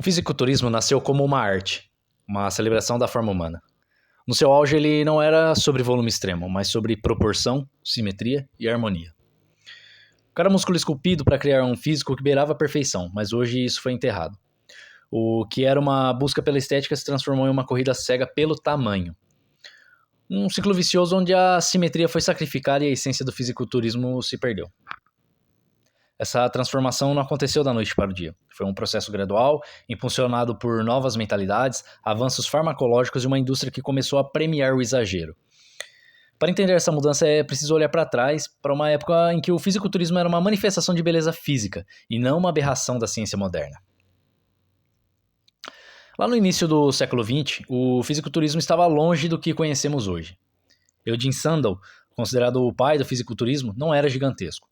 O fisiculturismo nasceu como uma arte, uma celebração da forma humana. No seu auge, ele não era sobre volume extremo, mas sobre proporção, simetria e harmonia. Cada músculo esculpido para criar um físico que beirava a perfeição, mas hoje isso foi enterrado. O que era uma busca pela estética se transformou em uma corrida cega pelo tamanho. Um ciclo vicioso onde a simetria foi sacrificada e a essência do fisiculturismo se perdeu. Essa transformação não aconteceu da noite para o dia. Foi um processo gradual, impulsionado por novas mentalidades, avanços farmacológicos e uma indústria que começou a premiar o exagero. Para entender essa mudança é preciso olhar para trás, para uma época em que o fisiculturismo era uma manifestação de beleza física e não uma aberração da ciência moderna. Lá no início do século XX, o fisiculturismo estava longe do que conhecemos hoje. Eugene Sandel, considerado o pai do fisiculturismo, não era gigantesco.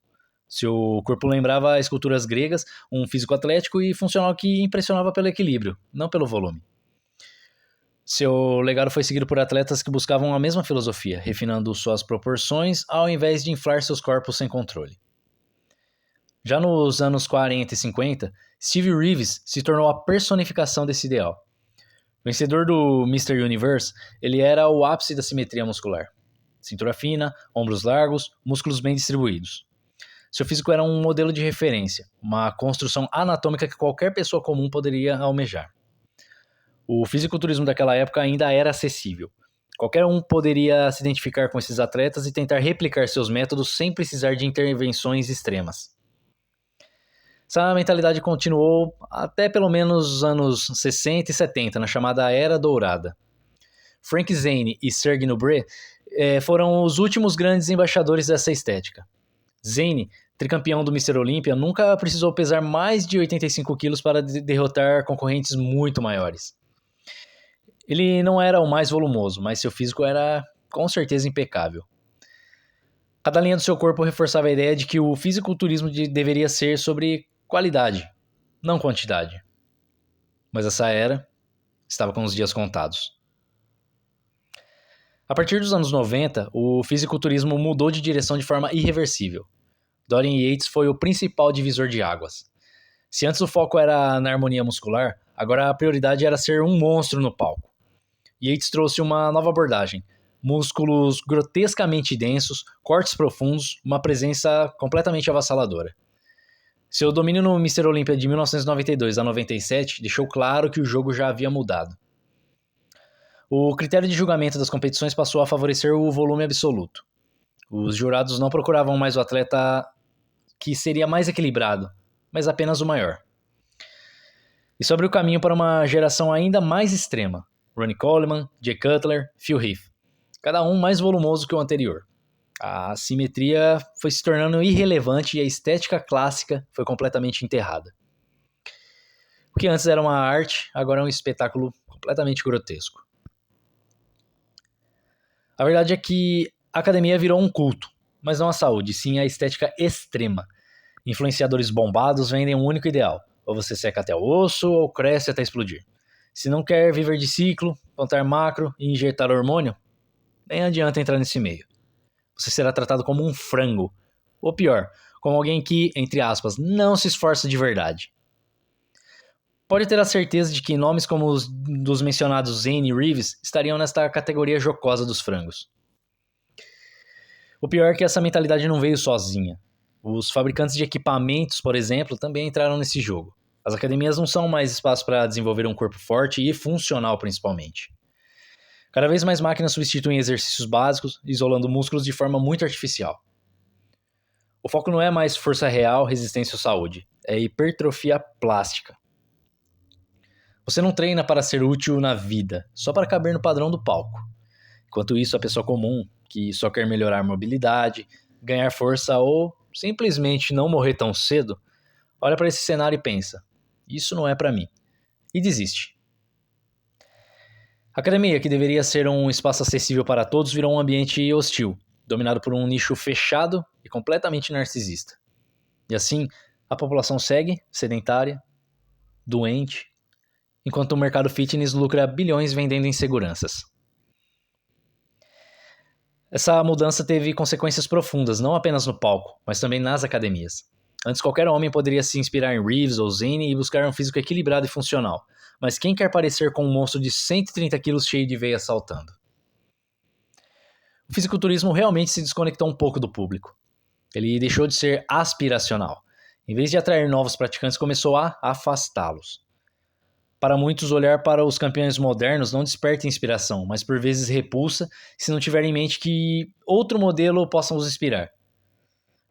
Seu corpo lembrava esculturas gregas, um físico atlético e funcional que impressionava pelo equilíbrio, não pelo volume. Seu legado foi seguido por atletas que buscavam a mesma filosofia, refinando suas proporções ao invés de inflar seus corpos sem controle. Já nos anos 40 e 50, Steve Reeves se tornou a personificação desse ideal. Vencedor do Mr. Universe, ele era o ápice da simetria muscular. Cintura fina, ombros largos, músculos bem distribuídos. Seu físico era um modelo de referência, uma construção anatômica que qualquer pessoa comum poderia almejar. O fisiculturismo daquela época ainda era acessível. Qualquer um poderia se identificar com esses atletas e tentar replicar seus métodos sem precisar de intervenções extremas. Essa mentalidade continuou até pelo menos os anos 60 e 70, na chamada Era Dourada. Frank Zane e Serge Nubret foram os últimos grandes embaixadores dessa estética. Zane, tricampeão do Mr. Olympia, nunca precisou pesar mais de 85 quilos para derrotar concorrentes muito maiores. Ele não era o mais volumoso, mas seu físico era com certeza impecável. Cada linha do seu corpo reforçava a ideia de que o fisiculturismo deveria ser sobre qualidade, não quantidade. Mas essa era estava com os dias contados. A partir dos anos 90, o fisiculturismo mudou de direção de forma irreversível. Dorian Yates foi o principal divisor de águas. Se antes o foco era na harmonia muscular, agora a prioridade era ser um monstro no palco. Yates trouxe uma nova abordagem. Músculos grotescamente densos, cortes profundos, uma presença completamente avassaladora. Seu domínio no Mr. Olympia de 1992 a 97 deixou claro que o jogo já havia mudado. O critério de julgamento das competições passou a favorecer o volume absoluto. Os jurados não procuravam mais o atleta que seria mais equilibrado, mas apenas o maior. Isso abriu caminho para uma geração ainda mais extrema. Ronnie Coleman, Jay Cutler, Phil Heath. Cada um mais volumoso que o anterior. A simetria foi se tornando irrelevante e a estética clássica foi completamente enterrada. O que antes era uma arte, agora é um espetáculo completamente grotesco. A verdade é que a academia virou um culto, mas não a saúde, sim a estética extrema. Influenciadores bombados vendem um único ideal. Ou você seca até o osso, ou cresce até explodir. Se não quer viver de ciclo, plantar macro e injetar hormônio, nem adianta entrar nesse meio. Você será tratado como um frango. Ou pior, como alguém que, entre aspas, não se esforça de verdade. Pode ter a certeza de que nomes como os dos mencionados Zane e Reeves estariam nesta categoria jocosa dos frangos. O pior é que essa mentalidade não veio sozinha. Os fabricantes de equipamentos, por exemplo, também entraram nesse jogo. As academias não são mais espaço para desenvolver um corpo forte e funcional, principalmente. Cada vez mais máquinas substituem exercícios básicos, isolando músculos de forma muito artificial. O foco não é mais força real, resistência ou saúde, é hipertrofia plástica. Você não treina para ser útil na vida, só para caber no padrão do palco. Enquanto isso, a pessoa comum, que só quer melhorar a mobilidade, ganhar força ou simplesmente não morrer tão cedo, olha para esse cenário e pensa, isso não é para mim, e desiste. A academia, que deveria ser um espaço acessível para todos, virou um ambiente hostil, dominado por um nicho fechado e completamente narcisista. E assim, a população segue sedentária, doente, enquanto o mercado fitness lucra bilhões vendendo inseguranças. Essa mudança teve consequências profundas, não apenas no palco, mas também nas academias. Antes, qualquer homem poderia se inspirar em Reeves ou Zane e buscar um físico equilibrado e funcional. Mas quem quer parecer com um monstro de 130 quilos cheio de veias saltando? O fisiculturismo realmente se desconectou um pouco do público. Ele deixou de ser aspiracional. Em vez de atrair novos praticantes, começou a afastá-los. Para muitos, olhar para os campeões modernos não desperta inspiração, mas por vezes repulsa se não tiver em mente que outro modelo possa os inspirar.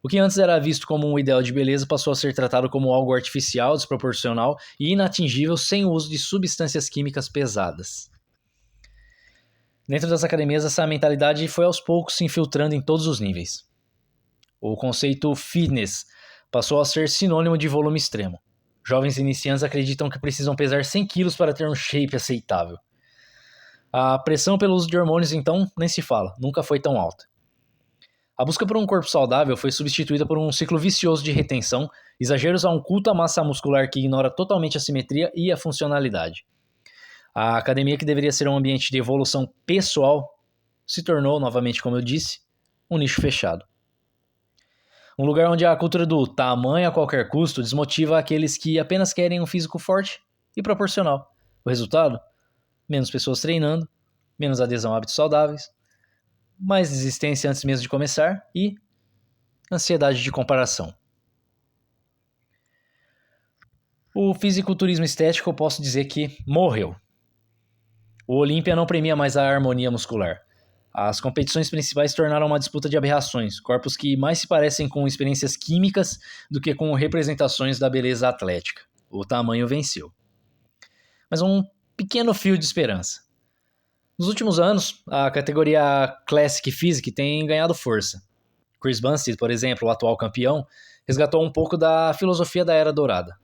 O que antes era visto como um ideal de beleza passou a ser tratado como algo artificial, desproporcional e inatingível sem o uso de substâncias químicas pesadas. Dentro das academias, essa mentalidade foi aos poucos se infiltrando em todos os níveis. O conceito fitness passou a ser sinônimo de volume extremo. Jovens iniciantes acreditam que precisam pesar 100 quilos para ter um shape aceitável. A pressão pelo uso de hormônios, então, nem se fala, nunca foi tão alta. A busca por um corpo saudável foi substituída por um ciclo vicioso de retenção, exageros a um culto à massa muscular que ignora totalmente a simetria e a funcionalidade. A academia, que deveria ser um ambiente de evolução pessoal, se tornou, novamente como eu disse, um nicho fechado. Um lugar onde a cultura do tamanho a qualquer custo desmotiva aqueles que apenas querem um físico forte e proporcional. O resultado? Menos pessoas treinando, menos adesão a hábitos saudáveis, mais desistência antes mesmo de começar e ansiedade de comparação. O fisiculturismo estético, eu posso dizer que morreu. O Olímpia não premia mais a harmonia muscular. As competições principais se tornaram uma disputa de aberrações, corpos que mais se parecem com experiências químicas do que com representações da beleza atlética. O tamanho venceu. Mas um pequeno fio de esperança. Nos últimos anos, a categoria Classic Physique tem ganhado força. Chris Bumstead, por exemplo, o atual campeão, resgatou um pouco da filosofia da Era Dourada.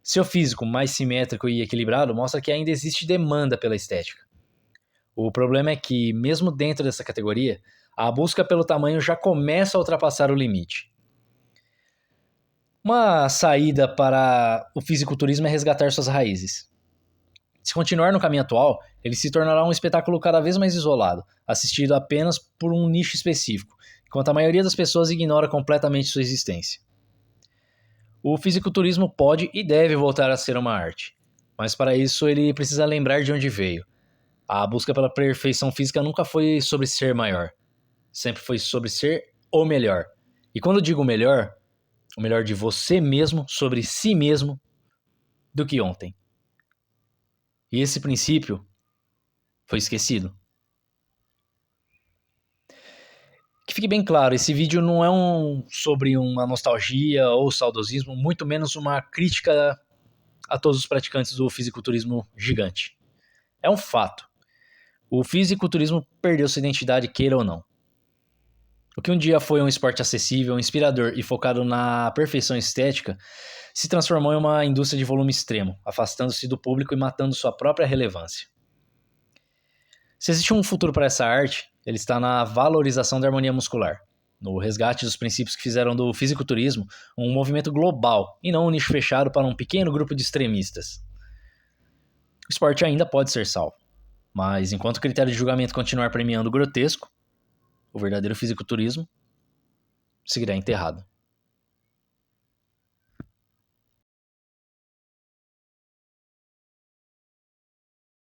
Seu físico mais simétrico e equilibrado mostra que ainda existe demanda pela estética. O problema é que, mesmo dentro dessa categoria, a busca pelo tamanho já começa a ultrapassar o limite. Uma saída para o fisiculturismo é resgatar suas raízes. Se continuar no caminho atual, ele se tornará um espetáculo cada vez mais isolado, assistido apenas por um nicho específico, enquanto a maioria das pessoas ignora completamente sua existência. O fisiculturismo pode e deve voltar a ser uma arte, mas para isso ele precisa lembrar de onde veio. A busca pela perfeição física nunca foi sobre ser maior, sempre foi sobre ser o melhor. E quando eu digo o melhor de você mesmo sobre si mesmo do que ontem. E esse princípio foi esquecido. Que fique bem claro, esse vídeo não é sobre uma nostalgia ou saudosismo, muito menos uma crítica a todos os praticantes do fisiculturismo gigante. É um fato. O fisiculturismo perdeu sua identidade, queira ou não. O que um dia foi um esporte acessível, inspirador e focado na perfeição estética, se transformou em uma indústria de volume extremo, afastando-se do público e matando sua própria relevância. Se existe um futuro para essa arte, ele está na valorização da harmonia muscular, no resgate dos princípios que fizeram do fisiculturismo um movimento global e não um nicho fechado para um pequeno grupo de extremistas. O esporte ainda pode ser salvo, mas enquanto o critério de julgamento continuar premiando o grotesco, o verdadeiro fisiculturismo seguirá enterrado.